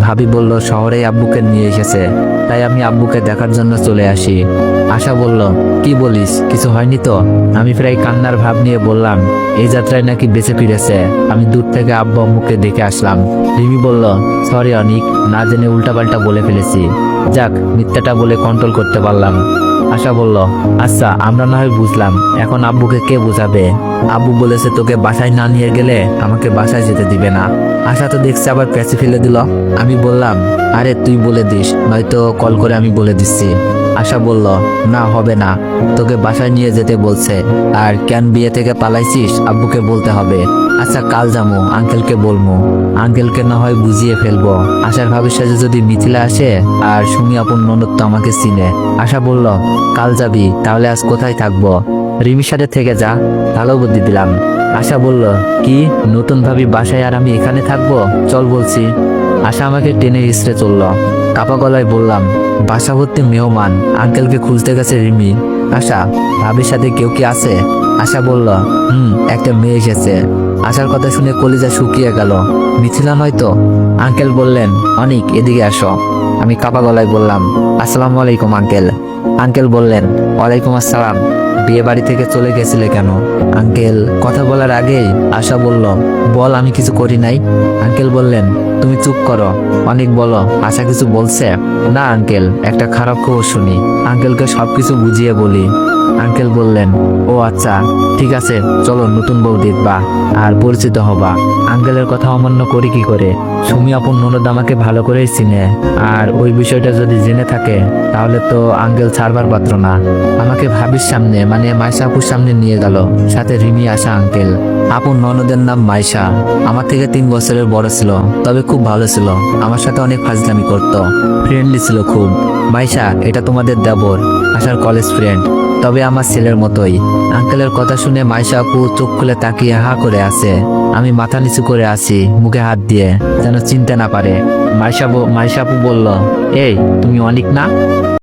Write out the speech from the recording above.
ভাবি বলল শহরে আব্বুকে নিয়ে এসেছে, তাই আমি আব্বুকে দেখার জন্য চলে আসি। আশা বলল, কি বলিস, কিছু হয়নি তো? আমি প্রায় কান্নার ভাব নিয়ে বললাম, এই যাত্রায় নাকি বেঁচে ফিরেছে। আমি দূর থেকে আব্বু আম্মুকে দেখে আসলাম। রিমি বলল, সরি অনিক, না জেনে উল্টাপাল্টা বলে ফেলেছি। যাক, মিথ্যাটা বলে কন্ট্রোল করতে পারলাম। আশা বলল, আচ্ছা আমরা না হয় বুঝলাম, এখন আব্বুকে কে বোঝাবে? আব্বু বলেছে তোকে বাসায় না নিয়ে গেলে আমাকে বাসায় যেতে দিবে না। আশা তো দেখছে আবার প্যাঁচে ফেলে দিল। আমি বললাম, আরে তুই বলে দিস, নয়তো কল করে আমি বলে দিচ্ছি। আশা বলল, না হবে না, তোকে বাসায় নিয়ে যেতে বলছে। আর কেন বিয়ে থেকে পালাইছিস আব্বুকে বলতে হবে। আচ্ছা কাল যাবো, আঙ্কেলকে বলবো। আঙ্কেলকে না হয় বুঝিয়ে ফেলবো। আশার ভাবির সাথে যদি মিথিলা আসে আর সুমি আপন ননদ তো আমাকে চিনে। আশা বলল, কাল যাবি, তাহলে আজ কোথায় থাকবো? রিমির সাথে থেকে যা, ভালো বুদ্ধি দিলাম। আশা বলল, কি নতুন ভাবি বাসায় আর আমি এখানে থাকবো? চল বলছি। আশা আমাকে টেনে হিসড়ে চলল। কাপা গলায় বললাম, বাসা ভর্তি মেহমান, আঙ্কেলকে খুঁজতে গেছে রিমি। আশা, ভাবির সাথে কেউ কি আছে? আশা বলল, একটা মেয়ে এসেছে। আশার কথা শুনে কলিজা শুকিয়ে গেল। মিথিলা নয়তো? আঙ্কেল বললেন, অনিক এদিকে আসো। আমি কাপা গলায় বললাম, আসসালামু আলাইকুম আঙ্কেল। আঙ্কেল বললেন, ওয়ালাইকুম আসসালাম। বিয়ে বাড়ি থেকে চলে গেছিলে কেন? আঙ্কেল কথা বলার আগেই আশা বলল, বল আমি কিছু করি নাই। আঙ্কেল বললেন, তুমি চুপ করো, অনেক বলো। আশা কিছু বলছে? না আঙ্কেল, একটা খারাপ খবর শুনি। আঙ্কেলকে সবকিছু বুঝিয়ে বলি। আঙ্কেল বললেন, ও আচ্ছা ঠিক আছে, চলো নতুন বউ দেখবা আর পরিচিত হবা। আঙ্কেলের কথা অমান্য করি কি করে? সুমি আপন ননদ আমাকে ভালো করেই চিনে, আর ওই বিষয়টা যদি জেনে থাকে তাহলে তো আঙ্কেল ছাড়বার পাত্র না। আমাকে ভাবির সামনে মানে মাইশা আপুর সামনে নিয়ে গেল, সাথে রিমি আশা আঙ্কেল। আপন ননদের নাম মাইশা, আমার থেকে 3 বছরের বড় ছিল, তবে খুব ভালো ছিল। আমার সাথে অনেক ফাজলামি করত, ফ্রেন্ডলি ছিল খুব। মাইশা, এটা তোমাদের দেবর, আশার কলেজ ফ্রেন্ড, তবে আমার ছেলের মতোই। আঙ্কেলের কথা শুনে মাইশা আপু চোখ খুলে তাকিয়ে হা করে আছে। আমি মাথা নিচু করে আছি, মুখে হাত দিয়ে, যেন চিনতে না পারে। মাইশা আপু বলল, এই তুমি অনিক না?